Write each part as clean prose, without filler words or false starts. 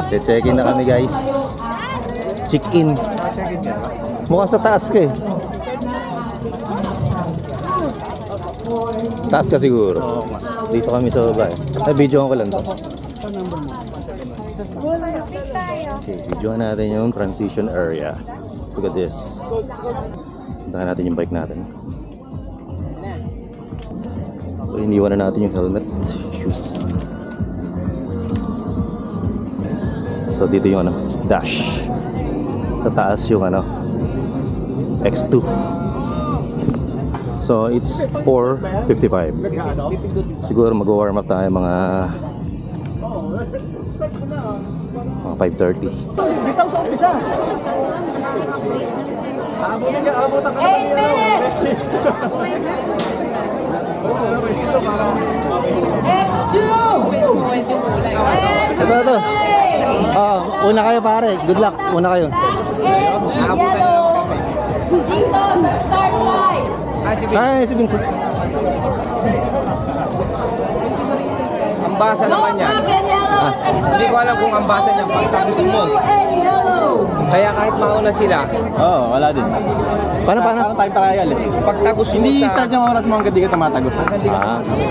Check-in na kami guys. Check-in. Mukha sa taas ka eh. Taas ka siguro. Dito kami sa baba eh. Videoan ko lang to. Okay, videoan natin yung transition area. Look at this. Puntahan natin yung bike natin. So, iniwan na natin yung helmet, shoes. So dito yung dash. Sa taas yung X2. So it's 4:55. Siguro mag-warm up tayo mga 5:30. Bitaw sa umpisa. 8 minutes. X2. Ito. Una kayo pare. Good luck. Una kayo. Yellow. Dito sa start line. Ay, si Vincent. Ang basa naman yan. Hindi ko alam kung ang basa niya pagtapos mo. Kaya kahit mauna sila. Oo, wala din. Paano? Parang time trial eh. Pagtagos mo Hindi sa... start yung oras mo hanggang di ka tumatagos.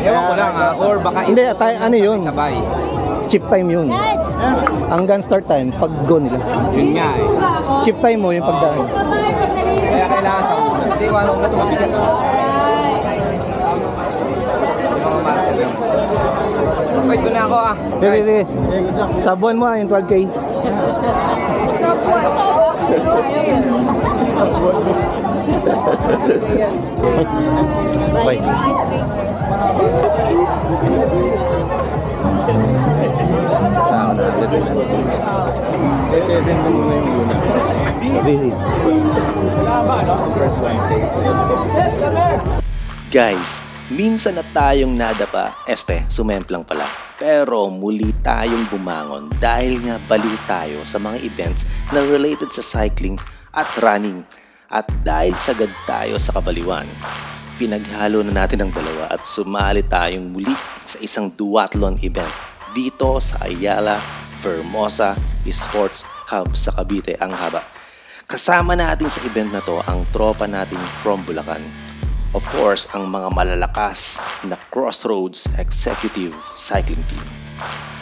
Ewan ko lang or baka... Hindi, ano yun? Sabay. Chip time yun. Hanggang start time, pag go nila. Yun nga eh. Chip time mo yung pagdaan. Kaya kailangan sa una. Hindi ko alam na tumabigat. Mga Marcel yun. Wait ko na ako ah. Sige. Sabuan mo yung 12K. Bye. Seven mo muna yung una. Guys, minsan na tayong nadapa, sumemplang pala. Pero muli tayong bumangon dahil nga baliw tayo sa mga events na related sa cycling at running. At dahil sagad tayo sa kabaliwan, pinaghalo na natin ang dalawa at sumali tayong muli sa isang duathlon event dito sa Ayala Vermosa Sports Hub sa Cavite, ang haba. Kasama natin sa event na to ang tropa natin from Bulacan. Of course, ang mga malalakas na Crossroads Executive Cycling Team.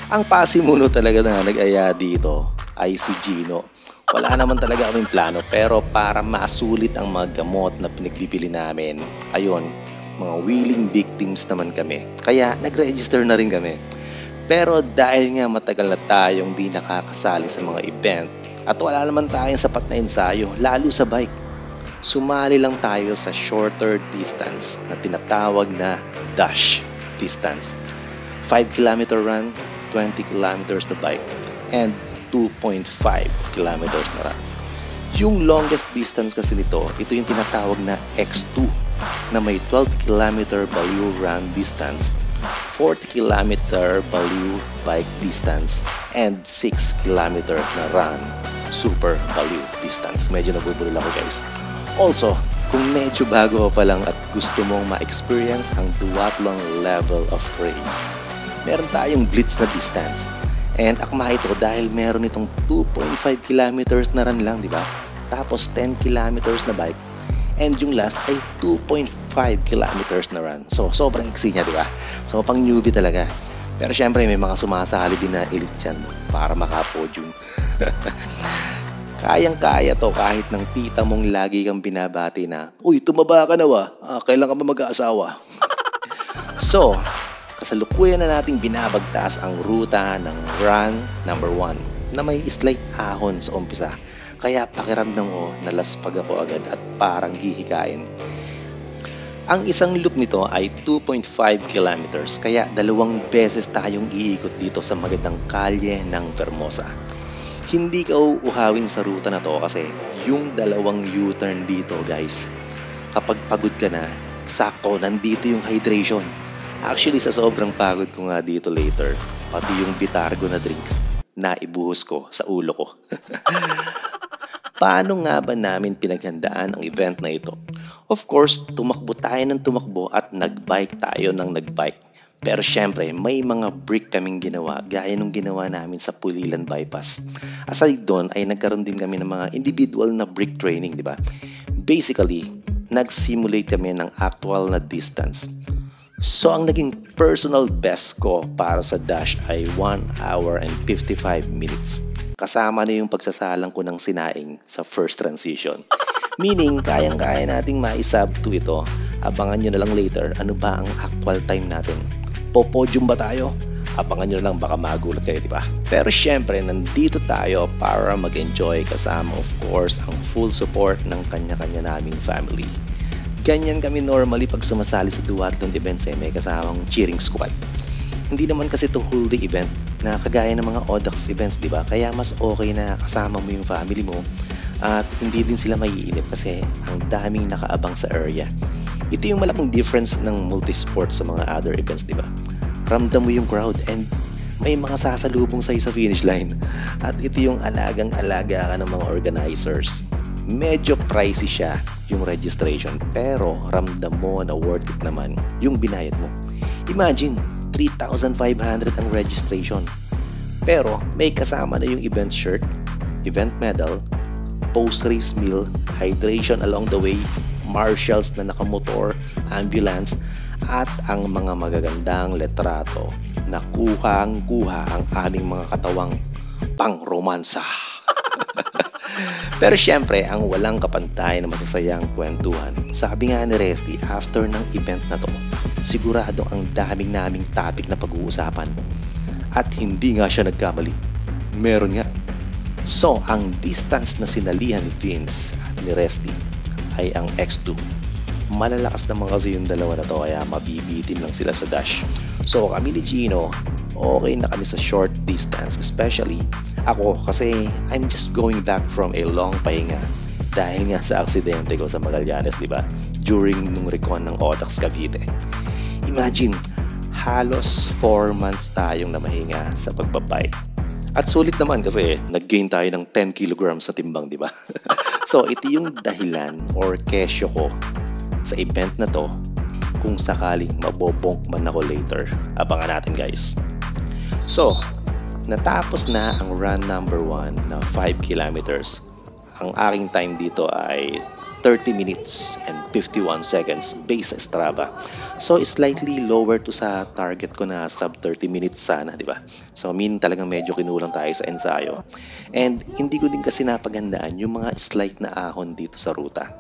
Ang pasimuno talaga na nag-aya dito ay si Gino. Wala naman talaga kaming plano pero para masulit ang mga gamot na pinagbibili namin, ayun, mga willing victims naman kami. Kaya nag-register na rin kami. Pero dahil nga matagal na tayong di nakakasali sa mga event at wala naman tayong sapat na ensayo, lalo sa bike, sumali lang tayo sa shorter distance na tinatawag na dash distance. 5-kilometer run, 20 kilometers na bike, and 2.5 kilometers na run. Yung longest distance kasi nito, ito yung tinatawag na X2 na may 12-kilometer baliw run distance, 40-kilometer baliw bike distance, and 6-kilometer na run super baliw distance. Medyo nabubulol ako guys. Also, kung medyo bago pa lang at gusto mong ma-experience ang duathlon level of race, meron tayong blitz na distance. And akma ito dahil meron itong 2.5 kilometers na run lang, di ba? Tapos 10 kilometers na bike. And yung last ay 2.5 kilometers na run. So, sobrang iksi niya, di ba? So, pang newbie talaga. Pero syempre, may mga sumasali din na elite yan para maka-podium. Kayang-kaya to kahit ng tita mong lagi kang binabati na, uy, tumaba ka na ba? Kailan ka ba mag-aasawa? So, kasalukuyan na nating binabagtas ang ruta ng run number 1 na may slight ahon sa umpisa. Kaya pakiramdam ko nalaspag ako agad at parang hihikain. Ang isang loop nito ay 2.5 kilometers kaya 2 beses tayong iikot dito sa magandang kalye ng Vermosa. Hindi ka uuhawin sa ruta na to kasi yung 2 U-turn dito guys, kapag pagod ka na, sakto nandito yung hydration. Actually sa sobrang pagod ko nga dito later, pati yung Bitargo na drinks na ibuhos ko sa ulo ko. Paano nga ba namin pinaghandaan ang event na ito? Of course, tumakbo tayo ng tumakbo at nagbike tayo ng nagbike. Pero syempre, may mga brick kaming ginawa gaya nung ginawa namin sa Pulilan Bypass. Aside doon ay nagkaroon din kami ng mga individual na brick training, di ba? Basically, nag-simulate kami ng actual na distance. So ang naging personal best ko para sa dash ay 1 hour and 55 minutes. Kasama na yung pagsasalang ko ng sinaing sa first transition. Meaning, kayang-kaya nating ma-sub to ito. Abangan nyo na lang later ano ba ang actual time natin. Po-podium ba tayo? Abangan nyo na lang, baka magulat kayo, di ba? Pero syempre, nandito tayo para mag-enjoy kasama of course ang full support ng kanya-kanya naming family. Ganyan kami normally pag sumasali sa duathlon events may kasamang cheering squad. Hindi naman kasi to whole day event na kagaya ng mga ODAX events, di ba? Kaya mas okay na kasama mo yung family mo at hindi din sila maiinip kasi ang daming nakaabang sa area. Ito yung malaking difference ng multisport sa mga other events, di ba? Ramdam mo yung crowd and may mga sasalubong sa'yo sa finish line. At ito yung alagang-alaga ka ng mga organizers. Medyo pricey siya yung registration pero ramdam mo na worth it naman yung binayad mo. Imagine, 3,500 ang registration. Pero may kasama na yung event shirt, event medal, post-race meal, hydration along the way, marshals na nakamotor, ambulance, at ang mga magagandang letrato na kuhang-kuha ang aming mga katawang pang-romansa. Pero syempre, ang walang kapantay na masasayang kwentuhan. Sabi nga ni Resty, after ng event na to, sigurado ang daming naming topic na pag-uusapan. At hindi nga siya nagkamali. Meron nga. So, ang distance na sinalihan ni Vince at ni Resty ay ang X2. Malalakas naman kasi yung dalawa na to kaya mabibitin lang sila sa dash. So kami ni Gino, okay na kami sa short distance. Especially ako kasi I'm just going back from a long pahinga dahil nga sa aksidente ko sa Magallanes, di ba? During nung recon ng ODAX Cavite. Imagine, halos 4 months tayong namahinga sa pagbabike. At sulit naman kasi nag-gain tayo ng 10 kilograms sa timbang, di ba? So ito yung dahilan or kesyo ko sa event na to kung sakaling mabobonk man ako later. Abangan natin guys. So, natapos na ang run number 1 na 5 kilometers. Ang aking time dito ay 30 minutes and 51 seconds based sa Strava. So, slightly lower to sa target ko na sub 30 minutes sana, di ba? So, talagang medyo kinulang tayo sa ensayo. And hindi ko din kasi napaghandaan yung mga slight na ahon dito sa ruta.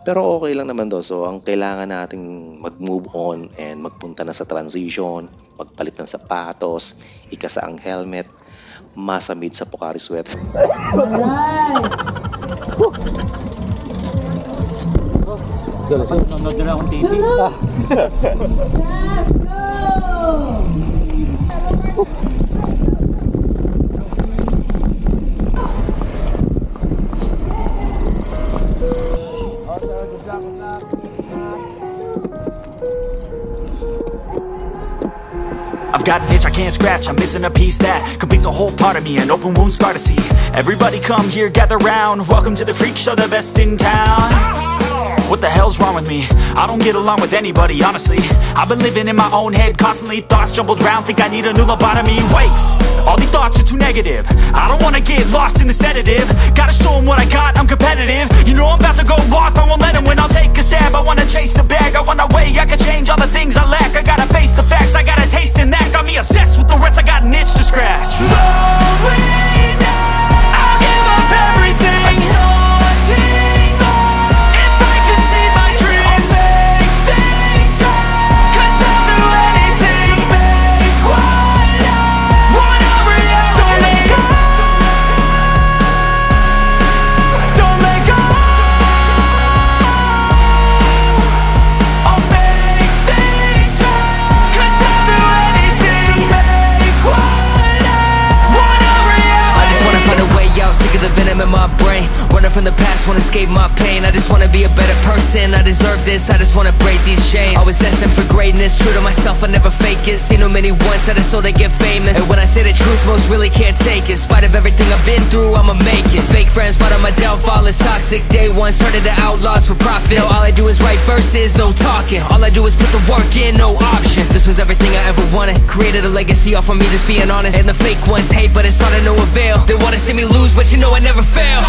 Pero okay lang naman do. So, ang kailangan nating mag-move on and magpunta na sa transition, magpalit ng sapatos, ikasa ang helmet, masamid sa Pocari Sweat. Alright! Let's go. Nanonood na akong TV. Let's go! I've got an itch I can't scratch, I'm missing a piece that completes a whole part of me, an open wound scar to see. Everybody come here, gather round, welcome to the freak show, the best in town. What the hell's wrong with me? I don't get along with anybody, honestly. I've been living in my own head constantly, thoughts jumbled round, think I need a new lobotomy. Wait, all these thoughts are too negative. I don't wanna get lost in the sedative. Gotta show them what I got, I'm competitive. You know I'm about to go off, I won't let them win, I'll take a stab. I wanna chase the bag, I wanna weigh, I can change all the things I lack. I gotta face the facts, I got a taste in that. Got me obsessed with the rest, I got an itch to scratch. Slowing down, I'll give up everything. person, I deserve this, I just wanna break these chains. Always asking for greatness, true to myself, I never fake it. Seen too many once that I so they get famous. And when I say the truth, most really can't take it. In spite of everything I've been through, I'ma make it. Fake friends, but on my downfall is toxic. Day one, started to outlaws for profit. Now all I do is write verses, no talking. All I do is put the work in, no option. This was everything I ever wanted. Created a legacy off of me just being honest. And the fake ones hate, but it's all to no avail. They wanna see me lose, but you know I never fail.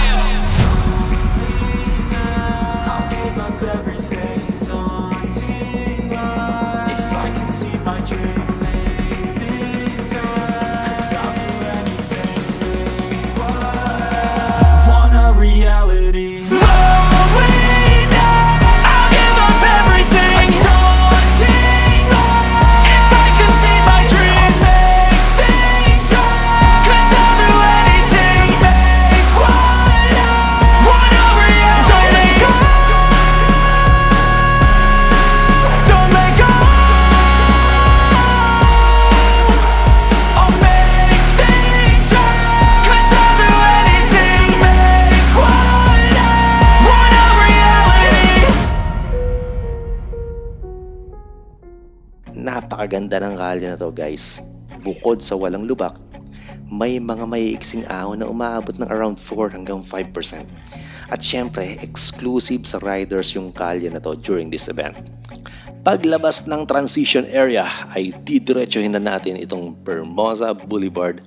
Napakaganda ng kalye na to, guys. Bukod sa walang lubak, may mga maiiksing ahon na umaabot ng around 4 hanggang 5%. At syempre, exclusive sa riders yung kalye na to during this event. Paglabas ng transition area ay didiretsuhin na natin itong Vermosa Boulevard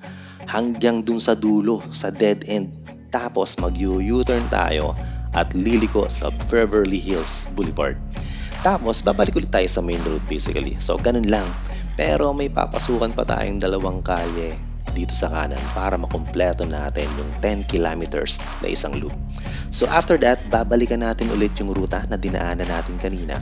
hanggang dun sa dulo, sa dead end. Tapos mag-U-turn tayo at liliko sa Beverly Hills Boulevard. Tapos, babalik ulit tayo sa main road basically. So, ganun lang. Pero may papasukan pa tayong dalawang kalye dito sa kanan para makumpleto natin yung 10 kilometers na isang loop. So, after that, babalikan natin ulit yung ruta na dinaanan natin kanina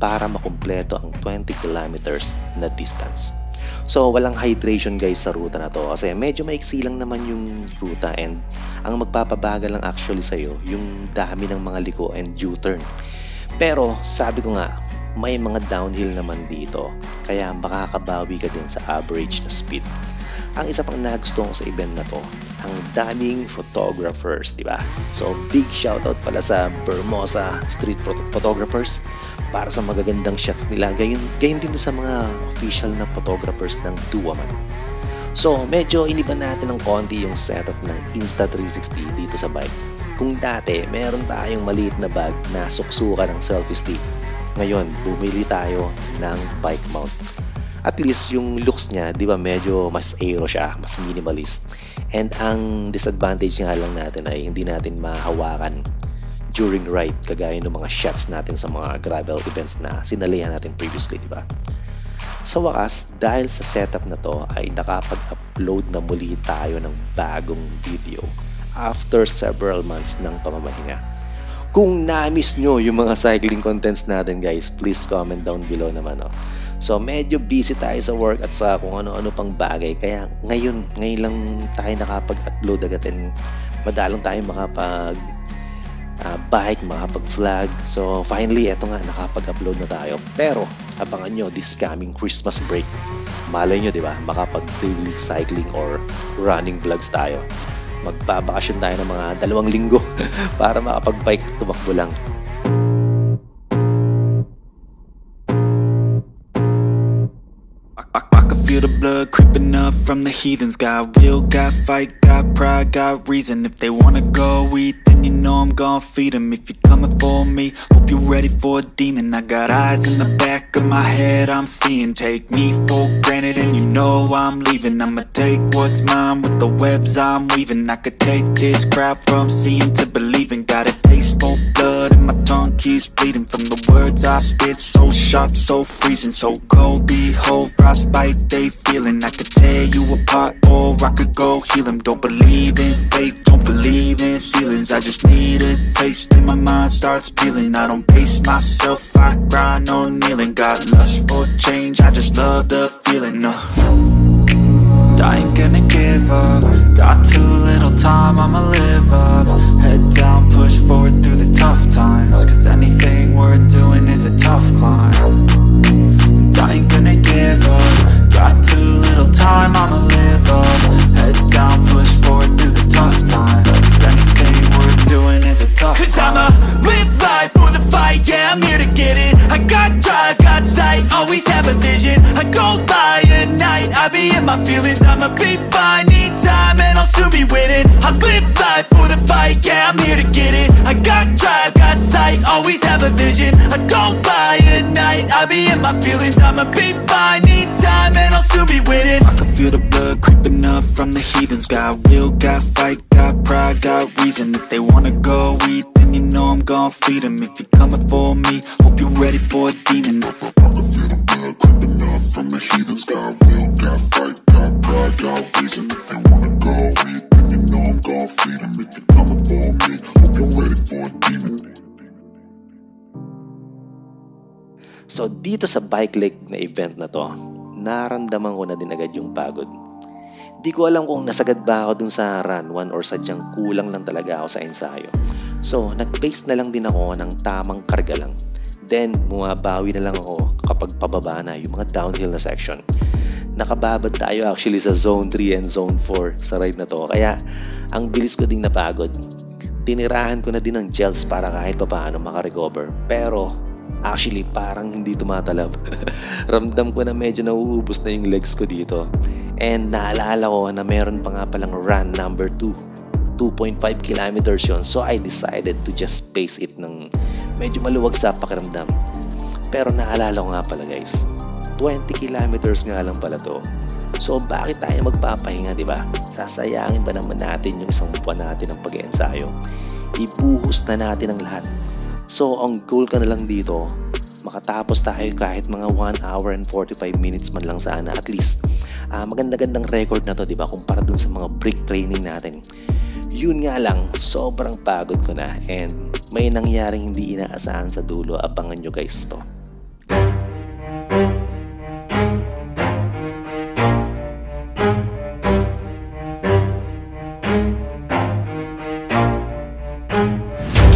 para makumpleto ang 20 kilometers na distance. So, walang hydration guys sa ruta na to kasi medyo maiksi lang naman yung ruta and ang magpapabagal lang actually sa'yo yung dami ng mga liko and U-turn. Pero sabi ko nga, may mga downhill naman dito kaya makakabawi ka din sa average na speed. Ang isa pang nagustuhan ko sa event na to, ang daming photographers, di ba? So big shoutout pala sa Vermosa street photographers para sa magagandang shots nila. Gayon din sa mga official na photographers ng Duaman. So medyo iniba natin ng konti yung setup ng Insta360 dito sa bike. Kung dati, meron tayong maliit na bag na suksukan ng selfie stick. Ngayon, bumili tayo ng bike mount. At least yung looks niya, di ba, medyo mas aero siya, mas minimalist. And ang disadvantage nga lang natin ay hindi natin mahawakan during ride, kagaya ng mga shots natin sa mga gravel events na sinalihan natin previously, di ba? Sa wakas, dahil sa setup na to, ay nakapag-upload na muli tayo ng bagong video after several months ng pamamahinga. Kung na-miss nyo yung mga cycling contents natin guys, please comment down below naman. So medyo busy tayo sa work at sa kung ano-ano pang bagay, kaya ngayon lang tayo nakapag-upload agad and madalang tayo makapag bike, makapag-vlog. So finally, eto nga, nakapag-upload na tayo. Pero abangan nyo this coming Christmas break. Malay nyo, di ba, makapag-daily cycling or running vlogs tayo. Magbabakasyon tayo ng mga 2 linggo para makapag-bike at tumakbo lang. I can feel the blood creeping up from the heathens. Got will, got fight, got pride, got reason. If they wanna go eat, then you know I'm gon' feed them. If you're coming for me, hope you're ready for a demon. I got eyes in the back of my head, I'm seeing. Take me for granted and you know I'm leaving. I'ma take what's mine with the webs I'm weaving. I could take this crowd from seeing to believing. Got a taste for blood and my tongue keeps bleeding. From the words I spit, so sharp, so freezing. So cold, behold, frostbite they feeling. I could tear you apart or I could go heal them. Don't believe in fate, don't believe in ceilings. I just need a taste and my mind starts peeling. I don't pace myself, I grind on kneeling. Got lust for change, I just love the feeling. I ain't gonna give up. Got too little time, I'ma live up. Head down, push forward through the tough times. Cause anything worth doing is a tough climb. And I ain't gonna give up. Got too little time, I'ma live up. Head down, push forward through the tough times. Cause anything worth doing is a tough climb. Cause I'ma live life for the fight. in my feelings, I'ma be fine. Need time and I'll soon be winning. I live life for the fight, yeah, I'm here to get it. I got drive, got sight, always have a vision. I don't lie at night, I be in my feelings, I'ma be fine. Need time and I'll soon be winning. I can feel the blood creeping up from the heathens. Got will, got fight, got pride, got reason. If they wanna go eat, then you know I'm gon' feed them. If you're coming for me, hope you're ready for a demon. I can feel the blood creeping up from the heathens. Got will, got fight, got pride, got reason. If they wanna go eat, then you know I'm gon' feed them. If you're coming for me, hope you're ready for a demon. So dito sa bike leg na event na to, naramdaman ko na din agad yung pagod. Di ko alam kung nasagad ba ako dun sa run 1 or sadyang kulang lang talaga ako sa ensayo. So nag-pace na lang din ako ng tamang karga lang. Then bumabawi na lang ako kapag pababa na yung mga downhill na section. Nakababad tayo actually sa zone 3 and zone 4 sa ride na to. Kaya ang bilis ko ding napagod. Tinirahan ko na din ng gels para kahit pa paano makarecover. Pero actually parang hindi tumatalab. Ramdam ko na medyo nauubos na yung legs ko dito. And naalala ko na meron pa nga palang run number 2. 2.5 kilometers yon. So I decided to just pace it ng medyo maluwag sa pakiramdam. Pero naalala ko nga pala guys, 20 kilometers nga lang pala to. So bakit tayo magpapahinga, di ba? Sasayangin ba naman natin yung isang buwan natin ng pag-iensayo? Ibuhos na natin ang lahat. So ang goal ka na lang dito, makatapos tayo kahit mga 1 hour and 45 minutes man lang sana at least. Maganda-gandang record na to, di ba? Kumpara dun sa mga break training natin. Yun nga lang, sobrang pagod ko na and may nangyaring hindi inaasahan sa dulo. Abangan nyo guys to.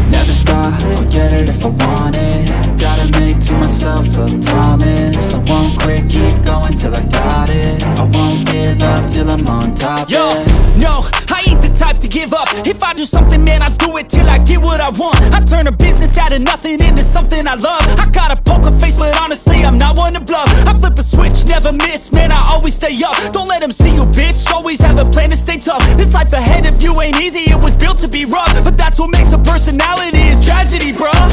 Never stop, I'll get it if I want it. Gotta make to myself a promise. I won't quit, keep going till I got it. I won't give up till I'm on top. Yo, no, I ain't the type to give up. If I do something, man, I do it till I get what I want. I turn a business out of nothing into something I love. I got a poker face, but honestly, I'm not one to bluff. I flip a switch, never miss, man, I always stay up. Don't let them see you, bitch, always have a plan to stay tough. This life ahead of you ain't easy, it was built to be rough. But that's what makes a personality, is tragedy, bruh.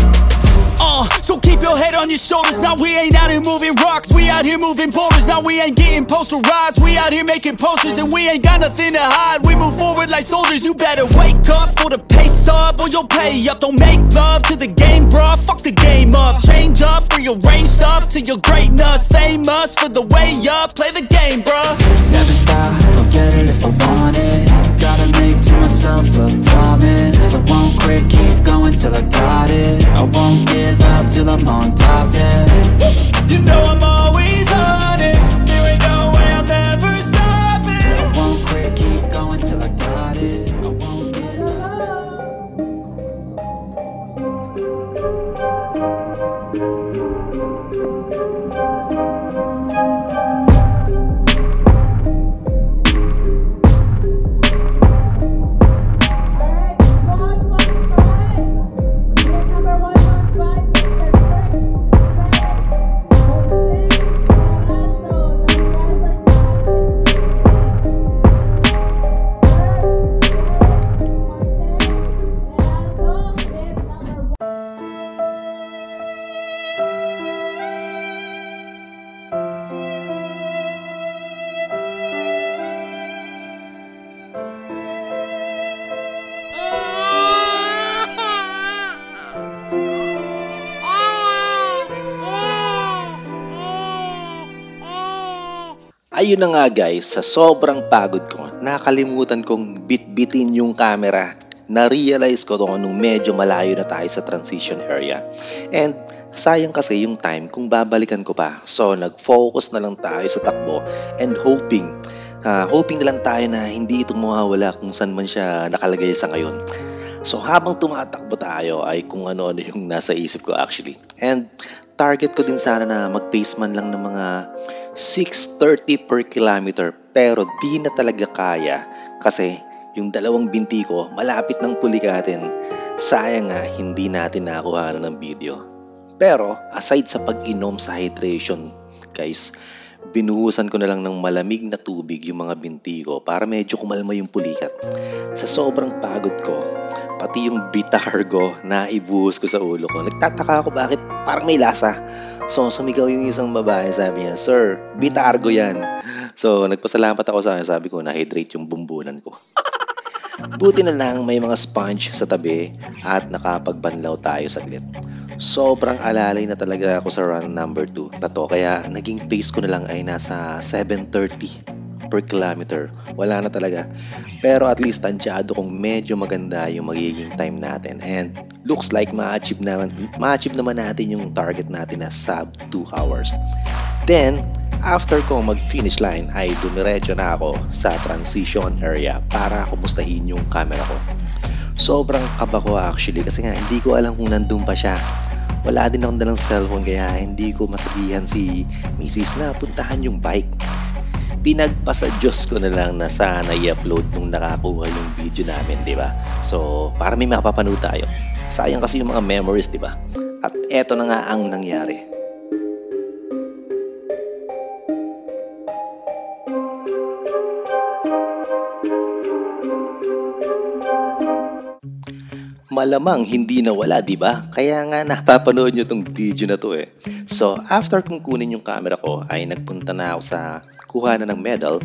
So keep your head on your shoulders. Now we ain't out here moving rocks, we out here moving boulders. Now we ain't getting posterized, we out here making posters. And we ain't got nothing to hide, we move forward like soldiers. You better wake up for the pay stub or you'll pay up. Don't make love to the game, bruh, fuck the game up. Change up, rearrange stuff to your greatness. Famous for the way up, play the game, bruh. Never stop, I'll get it if I want it. Gotta make to myself a promise. I won't quit, keep going till I got it. I won't give up till I'm on top, yeah. You know I'm always honest, there ain't no way I'm ever stopping. I won't quit, keep going till I got it. I won't give up. Ayun na nga guys, sa sobrang pagod ko, nakalimutan kong bitbitin yung camera. Na-realize ko to nung medyo malayo na tayo sa transition area. And sayang kasi yung time kung babalikan ko pa. So nag-focus na lang tayo sa takbo and hoping na lang tayo na hindi ito mawawala kung saan man siya nakalagay sa ngayon. So habang tumatakbo tayo ay kung ano-ano yung nasa isip ko actually. And target ko din sana na mag-pace man lang ng mga 6:30 per kilometer, pero di na talaga kaya kasi yung dalawang binti ko malapit ng pulikatin. Sayang nga hindi natin nakuha ng video. Pero aside sa pag-inom sa hydration guys, Binuhusan ko na lang ng malamig na tubig yung mga binti ko para medyo kumalma yung pulikat. Sa sobrang pagod ko, pati yung bitargo na ibuhos ko sa ulo ko. Nagtataka ako bakit parang may lasa. So sumigaw yung isang babae, sabi niya, "Sir, bitargo yan." So nagpasalamat ako sa kanya, sabi ko, na-hydrate yung bumbunan ko. Buti na lang may mga sponge sa tabi at nakapagbanlaw tayo saglit. Sobrang alalay na talaga ako sa run number 2 na to, kaya naging pace ko na lang ay nasa 7:30 per kilometer. Wala na talaga. Pero at least tansyado kung medyo maganda yung magiging time natin. And looks like ma-achieve naman natin yung target natin na sub 2 hours. Then, after ko mag-finish line ay dumiretso na ako sa transition area para kumustahin yung camera ko. Sobrang kaba ko actually kasi nga hindi ko alam kung nandun pa siya. Wala din akong dalang cellphone kaya hindi ko masabihan si Mrs. na puntahan yung bike. Pinagpasa Diyos ko na lang na sana i-upload nung nakakuha yung video namin, di ba? So, para may makapapanood tayo. Sayang kasi yung mga memories, di ba? At eto na nga ang nangyari. Malamang hindi nawala, di ba? Kaya nga napapanood nyo tong video na to eh. So, after kong kunin yung camera ko, ay nagpunta na ako sa kuha na ng medal,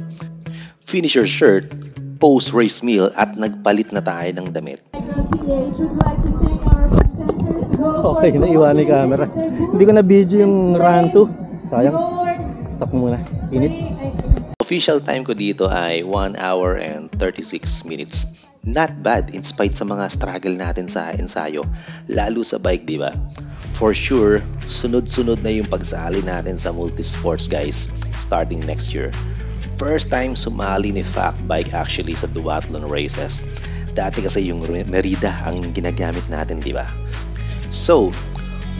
finisher shirt, post-race meal, at nagpalit na tayo ng damit. Okay, naiwan yung camera. Hindi ko na video yung run 2. Sayang. Stop muna. Init. Official time ko dito ay 1 hour and 36 minutes. Not bad in spite sa mga struggle natin sa ensayo, lalo sa bike, di ba? For sure, sunod-sunod na yung pagsali natin sa multisports, guys, starting next year. First time sumali ni Fact Bike actually sa duathlon races. Dati kasi yung Merida ang ginagamit natin, di ba? So,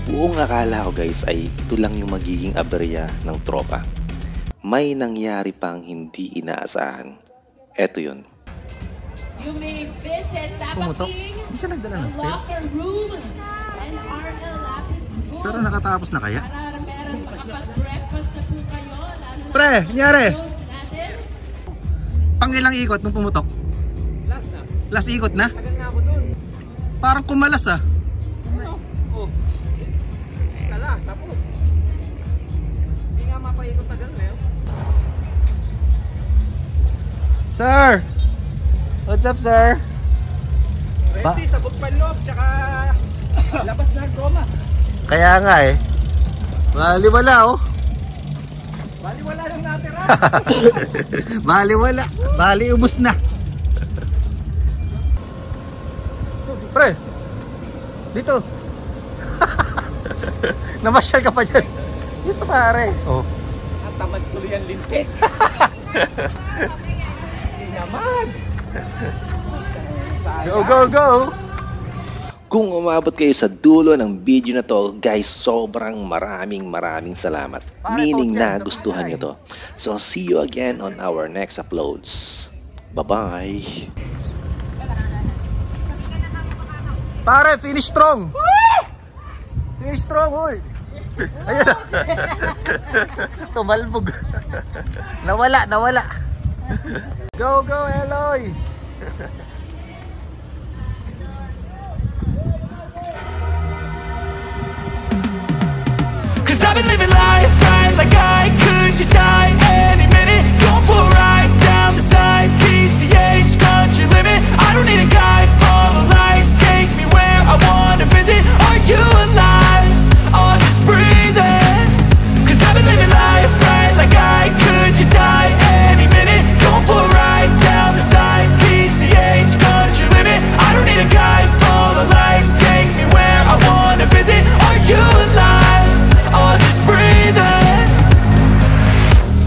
buong akala ko, guys, ay ito lang yung magiging aberya ng tropa. May nangyari pang hindi inaasahan. Eto yun. You may visit Tabaking, the locker room, and RL Lapid Room. Pero nakatapos na kaya? Para meron makapag-breakfast na po kayo. Pre, nangyari? Natin. Pang ilang ikot nung pumutok? Last na. Last ikot na? Tagal na ako dun. Parang kumalas ah. Ano? Oh. Kala, tapos. Hindi nga mapaikot tagal na yun. Sir! What's up, sir? Resi, sabog panloob, tsaka labas na ang goma. Kaya nga eh. Baliwala oh. Baliwala lang natira. Baliwala. Bali ubos na. Pre. Dito. Namasyal ka pa dyan. Dito pare. Oh. Ang tamad tuloy ang lintik. Hindi naman. Go, go, go! Kung umabot kayo sa dulo ng video na to, guys, sobrang maraming salamat. Meaning na gustuhan nyo to. So, see you again on our next uploads. Bye-bye! Pare, finish strong! Finish strong, hoy! Ayun na! Tumalbog! Nawala! Go, go, Eloy! Cause I've been living life right like I could just die any minute. Going for a ride down the side, PCH country limit. I don't need a guide, follow lights, take me where I wanna visit. Are you alive? Or just breathing? Cause I've been living life right like I could just die any minute. Going for a ride down the side, PCH country limit. I don't need a guide, follow lights, take me where I wanna visit. Are you alive? Or just breathing?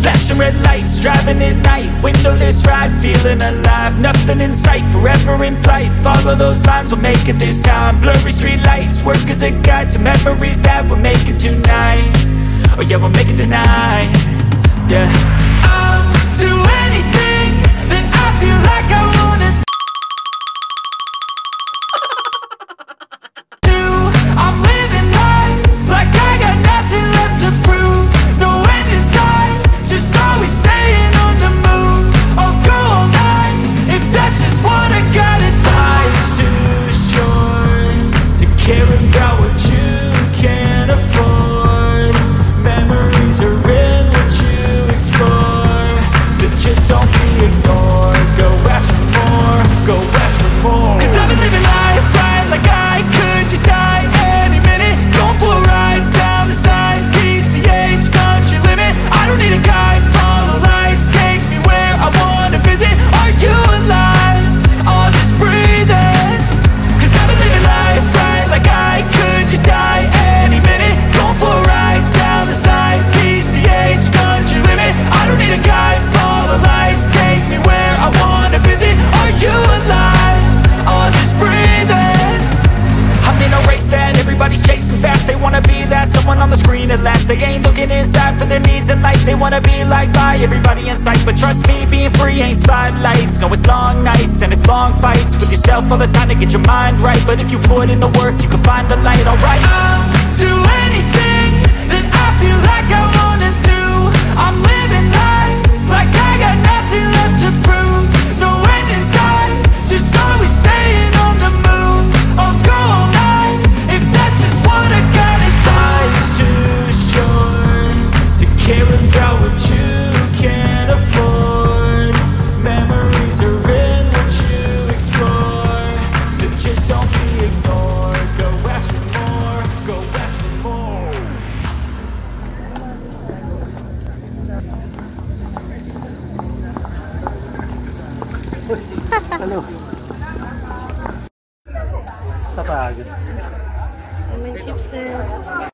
Flashing red lights, driving at night, windowless ride, feeling alive. Nothing in sight, forever in flight. Follow those lines, we'll make it this time. Blurry street lights, work as a guide to memories that we're making tonight. Oh yeah, we'll make it tonight. Yeah, I'll do anything that I feel like I wanna do. I'm living life like I got nothing left to prove. No end in sight, be that someone on the screen at last. They ain't looking inside for their needs in life. They wanna be liked by everybody in sight, but trust me, being free ain't spotlights. No, it's long nights and it's long fights with yourself all the time to get your mind right. But if you put in the work, you can find the light. Alright, I'll do anything that I feel like I wanna do. I'm living life like I got nothing left to prove. No end in sight, just always staying on the move. I'll go all night if that's just what I gotta do. Life's too short to care about what you can't afford. Memories are in what you explore, so just don't be ignored. Go ask for more, go ask for more. Ano? Sa pagod. May chips na